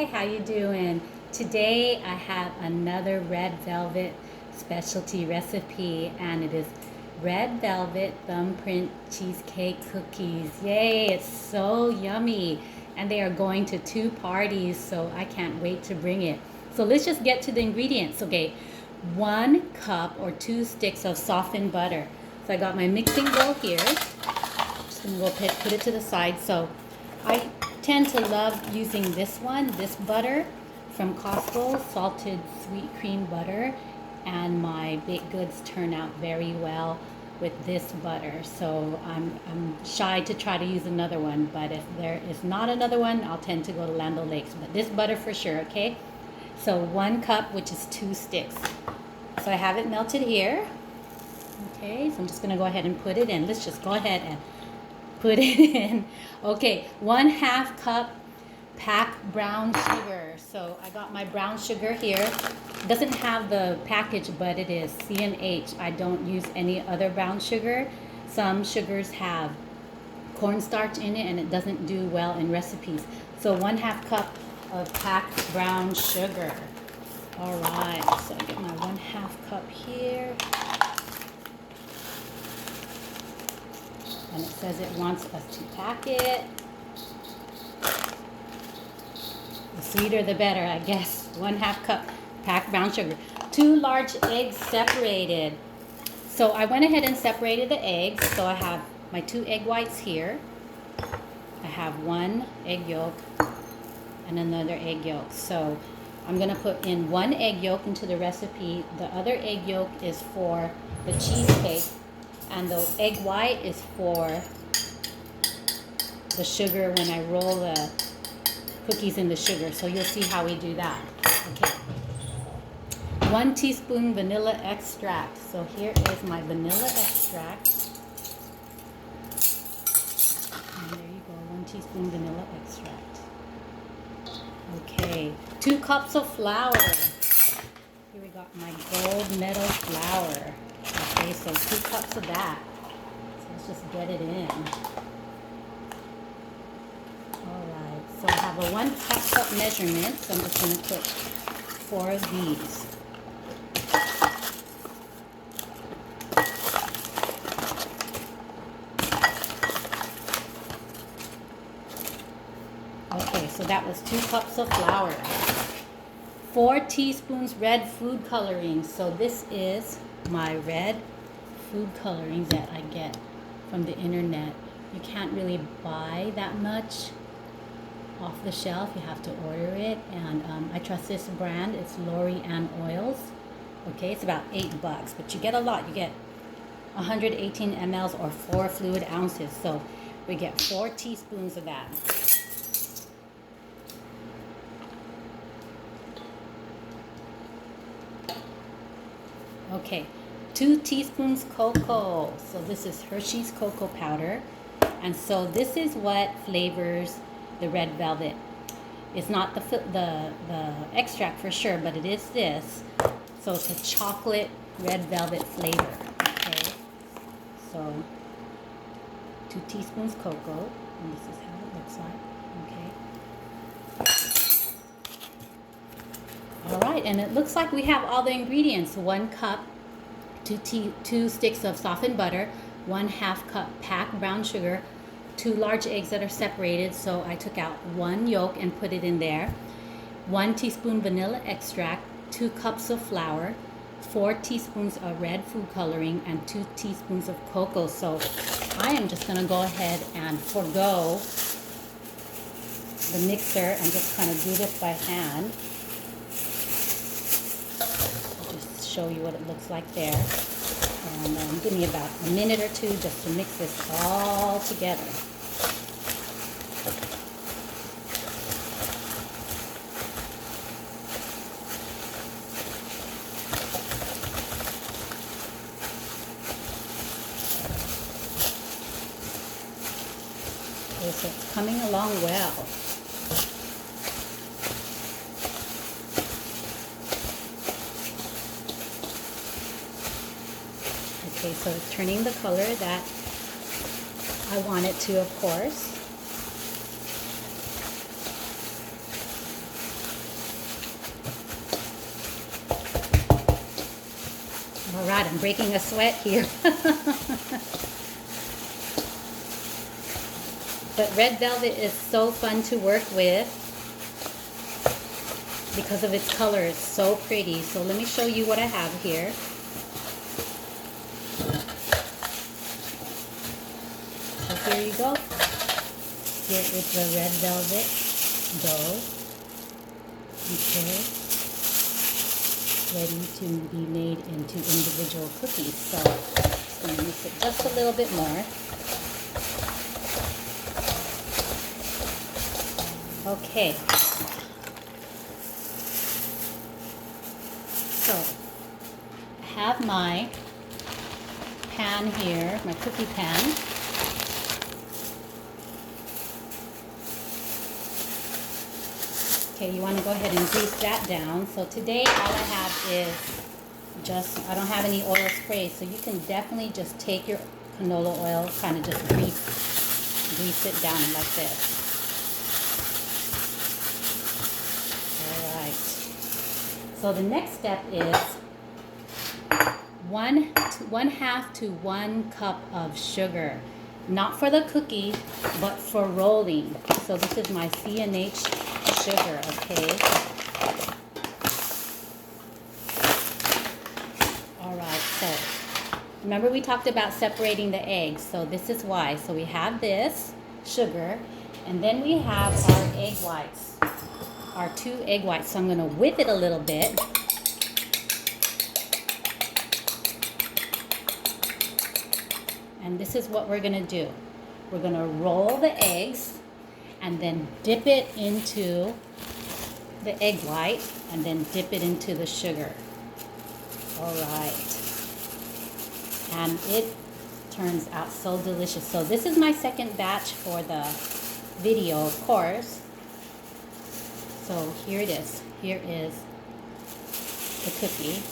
how you doing? Today I have another red velvet specialty recipe, and it is red velvet thumbprint cheesecake cookies. Yay, it's so yummy. And they are going to 2 parties, so I can't wait to bring it. So let's just get to the ingredients. Okay, 1 cup or 2 sticks of softened butter. So I got my mixing bowl here. Just gonna go put it to the side. So I tend to love using this butter from Costco, salted sweet cream butter, and my baked goods turn out very well with this butter. So I'm shy to try to use another one, but if there is not another one, I'll tend to go to Land O'Lakes. But this butter for sure, okay? So 1 cup, which is 2 sticks. So I have it melted here. Okay, so I'm just gonna go ahead and put it in. Let's just go ahead and put it in. Okay, 1/2 cup packed brown sugar. So I got my brown sugar here. It doesn't have the package, but it is C&H. I don't use any other brown sugar. Some sugars have cornstarch in it and it doesn't do well in recipes. So 1/2 cup of packed brown sugar. All right, so I get my 1/2 cup here. And it says it wants us to pack it. The sweeter the better, I guess. 1/2 cup packed brown sugar. 2 large eggs separated. So I went ahead and separated the eggs. So I have my 2 egg whites here. I have 1 egg yolk and another egg yolk. So I'm going to put in 1 egg yolk into the recipe. The other egg yolk is for the cheesecake. And the egg white is for the sugar when I roll the cookies in the sugar. So you'll see how we do that. Okay. 1 teaspoon vanilla extract. So here is my vanilla extract. And there you go, 1 teaspoon vanilla extract. Okay. 2 cups of flour. Here we got my gold medal flour. Okay, so 2 cups of that. So let's just get it in. Alright, so I have a 1/2 cup measurement, so I'm just going to put 4 of these. Okay, so that was 2 cups of flour. 4 teaspoons red food coloring. So this is my red food colorings that I get from the internet. You can't really buy that much off the shelf. You have to order it, and I trust this brand. It's Lori Ann Oils. Okay, it's about $8, but you get a lot. You get 118 mLs or 4 fluid ounces. So we get 4 teaspoons of that. Okay, 2 teaspoons cocoa. So this is Hershey's cocoa powder. And so this is what flavors the red velvet. It's not the extract for sure, but it is this. So it's a chocolate red velvet flavor. Okay, so 2 teaspoons cocoa. And this is how it looks like. Okay. All right, and it looks like we have all the ingredients. 1 cup, 2 sticks of softened butter, 1/2 cup packed brown sugar, 2 large eggs that are separated. So I took out 1 yolk and put it in there. 1 teaspoon vanilla extract, 2 cups of flour, 4 teaspoons of red food coloring, and 2 teaspoons of cocoa. So I am just going to go ahead and forego the mixer and just kind of do this by hand. Show you what it looks like there, and give me about a minute or 2 just to mix this all together. Okay, so it's coming along well. Okay, so it's turning the color that I want it to, of course. God, I'm breaking a sweat here. But red velvet is so fun to work with because of its color. It's so pretty. So let me show you what I have here. So here you go. Here is the red velvet dough. Okay. Ready to be made into individual cookies. So I'm going to mix it just a little bit more. Okay. So I have my pan here, my cookie pan. Okay, you want to go ahead and grease that down. So today all I have is I don't have any oil spray, so you can definitely just take your canola oil, kind of just grease it down like this. All right. So the next step is 1/2 to 1 cup of sugar. Not for the cookie, but for rolling. So this is my C&H sugar, okay? Alright, so remember we talked about separating the eggs. So this is why. So we have this sugar, and then we have our egg whites, our 2 egg whites. So I'm going to whip it a little bit. And this is what we're going to do. We're going to roll the eggs and then dip it into the egg white and then dip it into the sugar. All right. And it turns out so delicious. So this is my second batch for the video, of course. So here it is. Here is the cookie.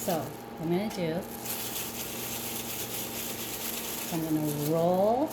So what I'm going to do, I'm going to roll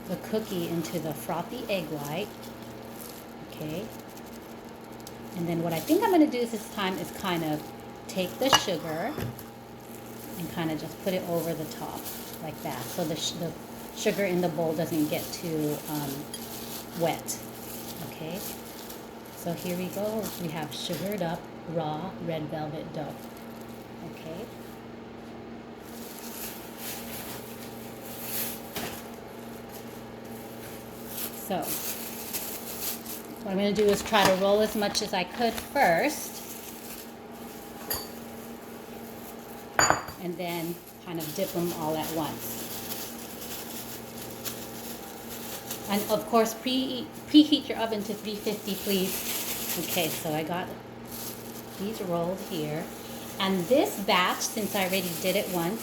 the cookie into the frothy egg white. Okay. And then what I think I'm going to do this time is kind of take the sugar and kind of just put it over the top like that, so the sugar in the bowl doesn't get too wet. Okay. So here we go. We have sugared up raw red velvet dough. Okay. So what I'm going to do is try to roll as much as I could first, and then kind of dip them all at once. And of course, preheat your oven to 350, please. Okay, so I got these rolled here. And this batch, since I already did it once,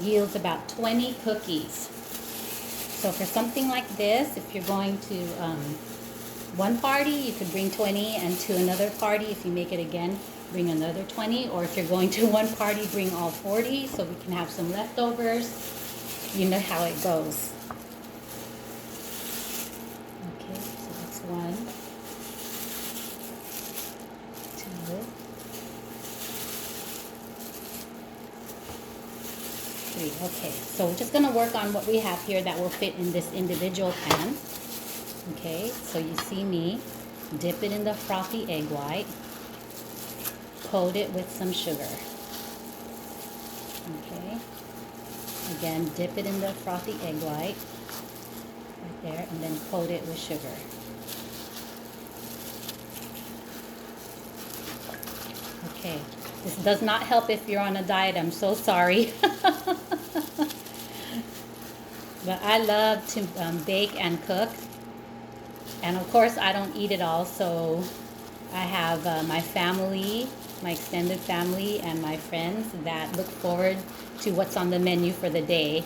yields about 20 cookies. So for something like this, if you're going to one party, you could bring 20, and to another party, if you make it again, bring another 20. Or if you're going to one party, bring all 40 so we can have some leftovers. You know how it goes. Okay, so that's 1, 2, 3. Okay, so we're just going to work on what we have here that will fit in this individual pan. Okay, so you see me dip it in the frothy egg white, coat it with some sugar. Okay, again, dip it in the frothy egg white right there, and then coat it with sugar. Okay, this does not help if you're on a diet. I'm so sorry. But I love to bake and cook. And of course, I don't eat it all, so I have my family, my extended family, and my friends that look forward to what's on the menu for the day.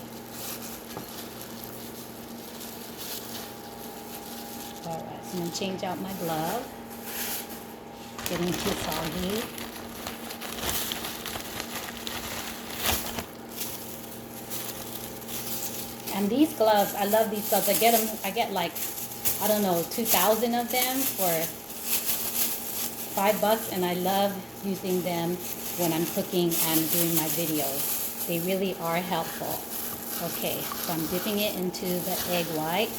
Alright, so I'm going to change out my glove. Getting too soggy. And these gloves, I love these gloves. I get like, I don't know, 2,000 of them for $5, and I love using them when I'm cooking and doing my videos. They really are helpful. Okay, so I'm dipping it into the egg white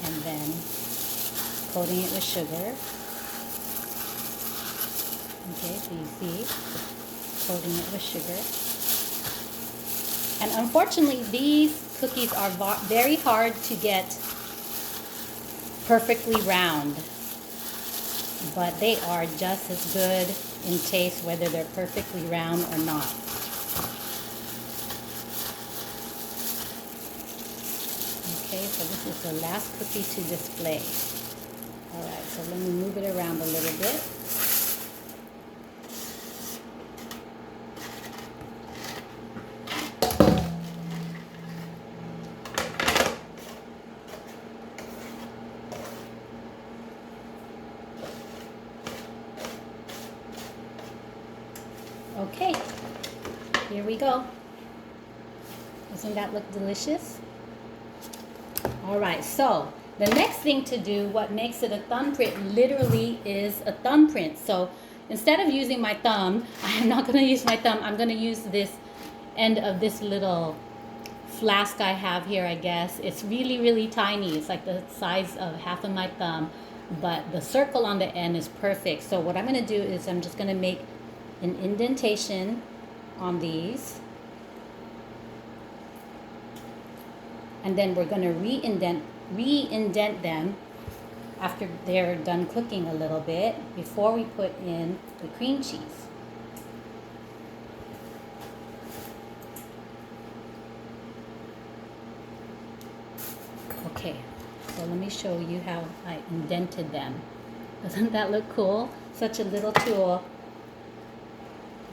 and then coating it with sugar. Okay, so you see, coating it with sugar. And unfortunately, these cookies are very hard to get perfectly round, but they are just as good in taste whether they're perfectly round or not. Okay, so this is the last cookie to display. Alright, so let me move it around a little bit. Okay, here we go. Doesn't that look delicious? Alright, so the next thing to do, what makes it a thumbprint literally is a thumbprint. So instead of using my thumb, I'm not going to use my thumb. I'm going to use this end of this little flask I have here, I guess. It's really, really tiny. It's like the size of half of my thumb, but the circle on the end is perfect. So what I'm going to do is I'm just going to make an indentation on these, and then we're going to re-indent them after they're done cooking a little bit before we put in the cream cheese. Okay, so let me show you how I indented them. Doesn't that look cool? Such a little tool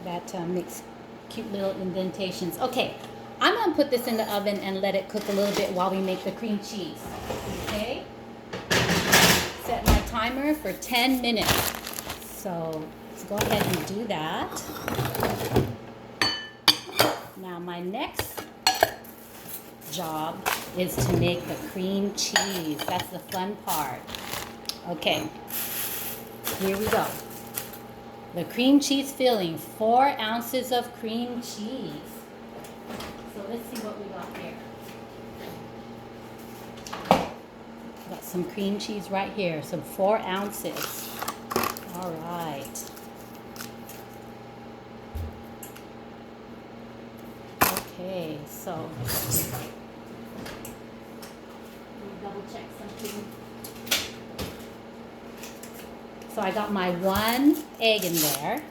that makes cute little indentations. Okay, I'm going to put this in the oven and let it cook a little bit while we make the cream cheese. Okay? Set my timer for 10 minutes. So let's go ahead and do that. Now my next job is to make the cream cheese. That's the fun part. Okay, here we go. The cream cheese filling, 4 ounces of cream cheese. So let's see what we got here. Got some cream cheese right here, so 4 ounces. All right. Okay, so let me double check something. So I got my 1 egg in there.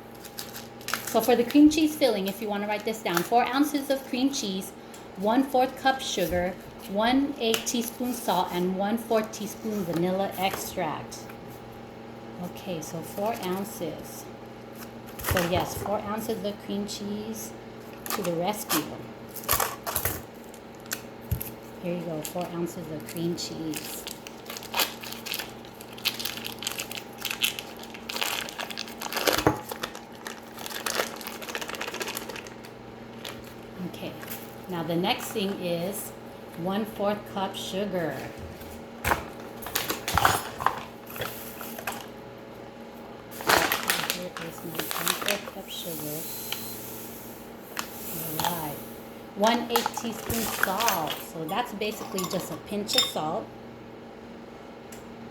So for the cream cheese filling, if you want to write this down, 4 ounces of cream cheese, 1/4 cup sugar, 1/8 teaspoon salt, and 1/4 teaspoon vanilla extract. Okay, so 4 ounces. So yes, 4 ounces of cream cheese to the rescue. Here you go, 4 ounces of cream cheese. Okay, now the next thing is 1/4 cup sugar. Here is my 1/4 cup sugar. Alright, 1/8 teaspoon salt. So that's basically just a pinch of salt.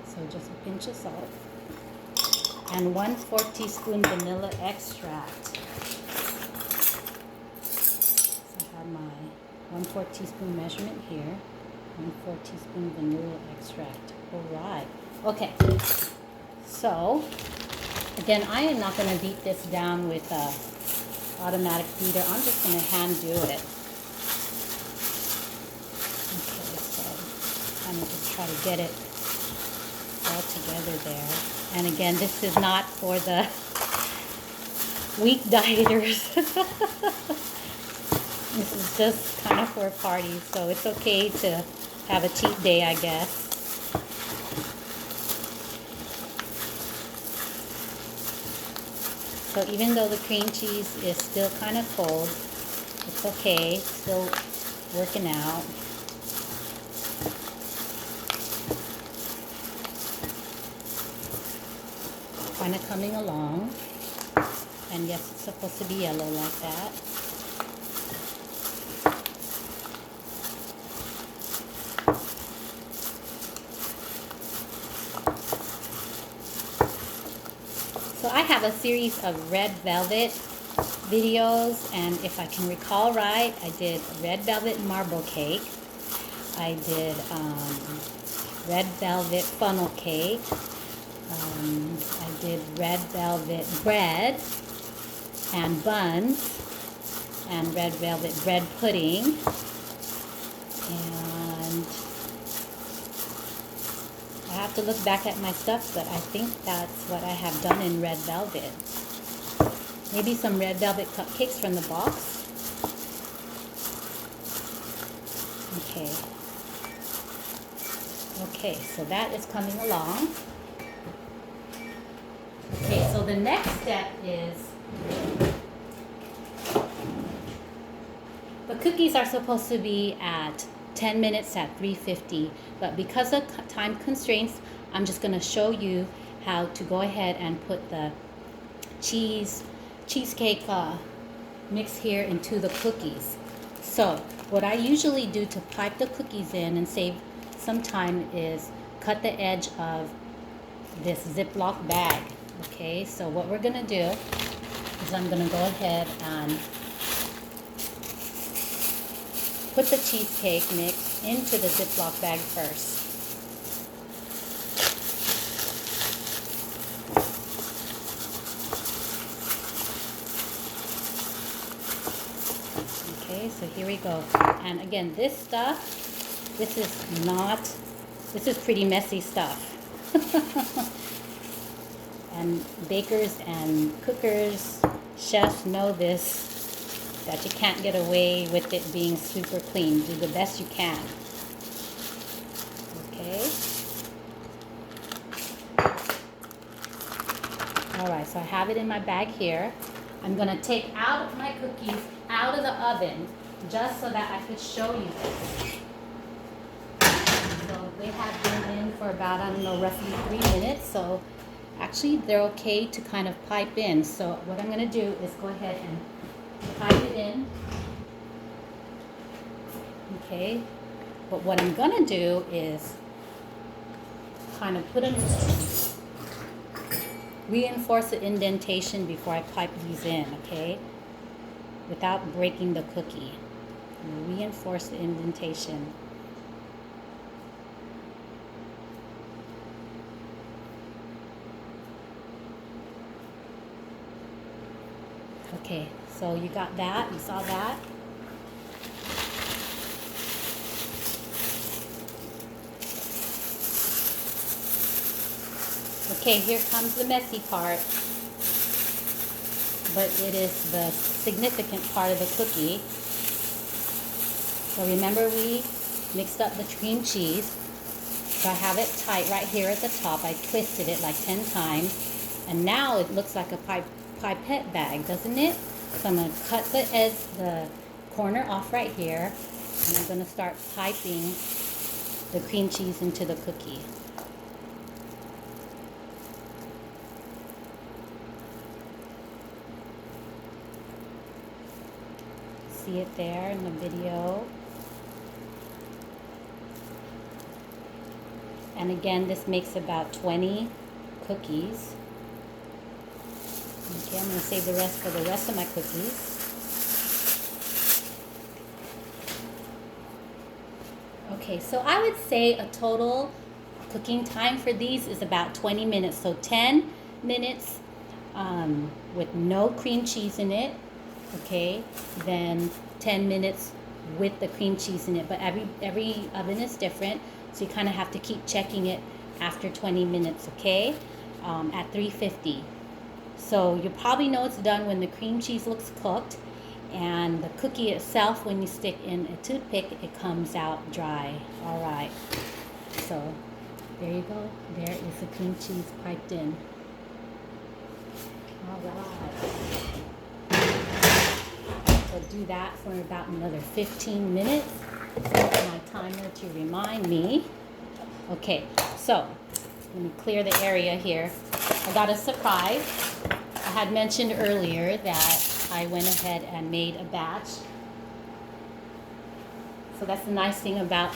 So just a pinch of salt. And 1/4 teaspoon vanilla extract. My 1/4 teaspoon measurement here, 1/4 teaspoon vanilla extract. All right. Okay. So again, I am not going to beat this down with a automatic beater. I'm just going to hand do it. Okay. So I'm going to just try to get it all together there. And again, this is not for the weak dieters. This is just kind of for a party, so it's okay to have a cheat day, I guess. So even though the cream cheese is still kind of cold, it's okay, it's still working out. kind of coming along. And yes, it's supposed to be yellow like that. So I have a series of red velvet videos, and if I can recall right, I did red velvet marble cake. I did red velvet funnel cake. I did red velvet bread and buns and red velvet bread pudding. And I have to look back at my stuff, but I think that's what I have done in red velvet. Maybe some red velvet cupcakes from the box. Okay. Okay, so that is coming along. Okay, so the next step is the cookies are supposed to be at 10 minutes at 350, but because of time constraints, I'm just going to show you how to go ahead and put the cheesecake mix here into the cookies. So what I usually do to pipe the cookies in and save some time is cut the edge of this Ziploc bag. Okay, so what we're gonna do is I'm gonna go ahead and put the cheesecake mix into the Ziploc bag first. Okay, so here we go. And again, this stuff, this is pretty messy stuff. And bakers and cookers, chefs know this, that you can't get away with it being super clean. Do the best you can. Okay. Alright, so I have it in my bag here. I'm going to take out my cookies out of the oven just so that I could show you this. So they have been in for about, I don't know, roughly 3 minutes. So actually they're okay to kind of pipe in. So what I'm going to do is go ahead and pipe it in. Okay. But what I'm going to do is kind of put them, reinforce the indentation before I pipe these in, okay? Without breaking the cookie. Reinforce the indentation. Okay, so you got that, you saw that. Okay, here comes the messy part, but it is the significant part of the cookie. So remember, we mixed up the cream cheese. So I have it tight right here at the top. I twisted it like 10 times, and now it looks like a pipette bag, doesn't it? So I'm going to cut the corner off right here, and I'm going to start piping the cream cheese into the cookie. See it there in the video. And again, this makes about 20 cookies. Okay, I'm going to save the rest for the rest of my cookies. Okay, so I would say a total cooking time for these is about 20 minutes. So 10 minutes with no cream cheese in it. Okay, then 10 minutes with the cream cheese in it. But every oven is different, so you kind of have to keep checking it after 20 minutes, okay, at 350. So you probably know it's done when the cream cheese looks cooked, and the cookie itself, when you stick in a toothpick, it comes out dry. All right, so there you go. There is the cream cheese piped in. All right. So do that for about another 15 minutes. Set my timer to remind me. Okay, so let me clear the area here. I got a surprise. I had mentioned earlier that I went ahead and made a batch. So that's the nice thing about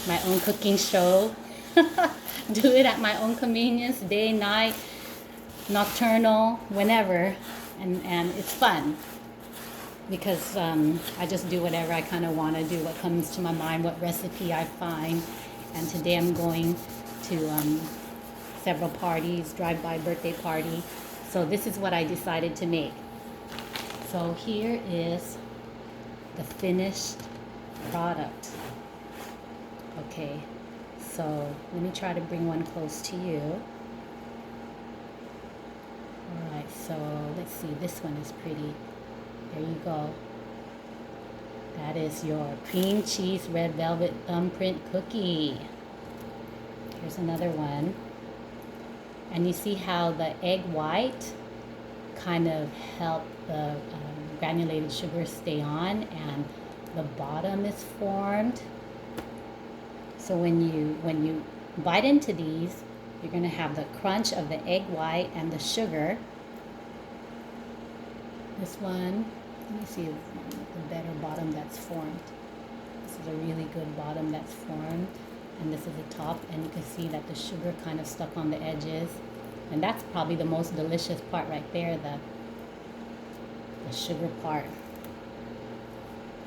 my own cooking show. Do it at my own convenience, day, night, nocturnal, whenever. And it's fun because I just do whatever I kind of want to do, what comes to my mind, what recipe I find. And today I'm going to several parties, drive-by birthday party. So this is what I decided to make. So here is the finished product. Okay, so let me try to bring one close to you. Alright, so let's see, this one is pretty. There you go. That is your cream cheese red velvet thumbprint cookie. Here's another one. And you see how the egg white kind of helped the granulated sugar stay on, and the bottom is formed. So when you bite into these, you're going to have the crunch of the egg white and the sugar. This one, let me see the better bottom that's formed. This is a really good bottom that's formed. And this is the top, and you can see that the sugar kind of stuck on the edges. And that's probably the most delicious part right there, the sugar part.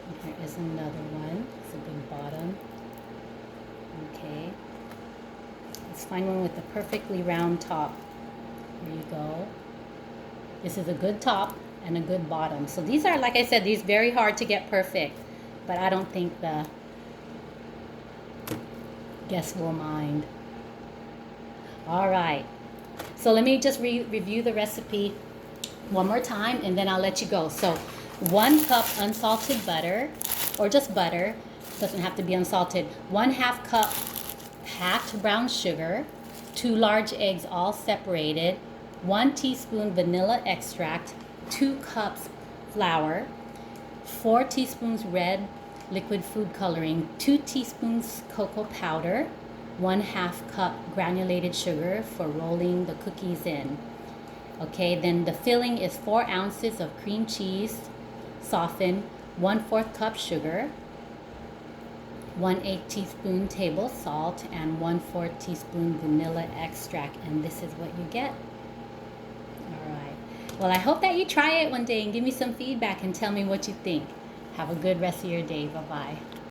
And here is another one. It's a big bottom. Okay. Let's find one with a perfectly round top. There you go. This is a good top and a good bottom. So these are, like I said, these very hard to get perfect, but I don't think the guests will mind. All right. So let me just review the recipe one more time, and then I'll let you go. So 1 cup unsalted butter, or just butter, doesn't have to be unsalted. 1/2 cup packed brown sugar, 2 large eggs all separated, 1 teaspoon vanilla extract, 2 cups flour, 4 teaspoons red liquid food coloring, 2 teaspoons cocoa powder, 1/2 cup granulated sugar for rolling the cookies in. Okay, then the filling is 4 ounces of cream cheese, softened, 1/4 cup sugar, 1/8 teaspoon table salt, and 1/4 teaspoon vanilla extract, and this is what you get. All right. Well, I hope that you try it one day and give me some feedback and tell me what you think. Have a good rest of your day. Bye-bye.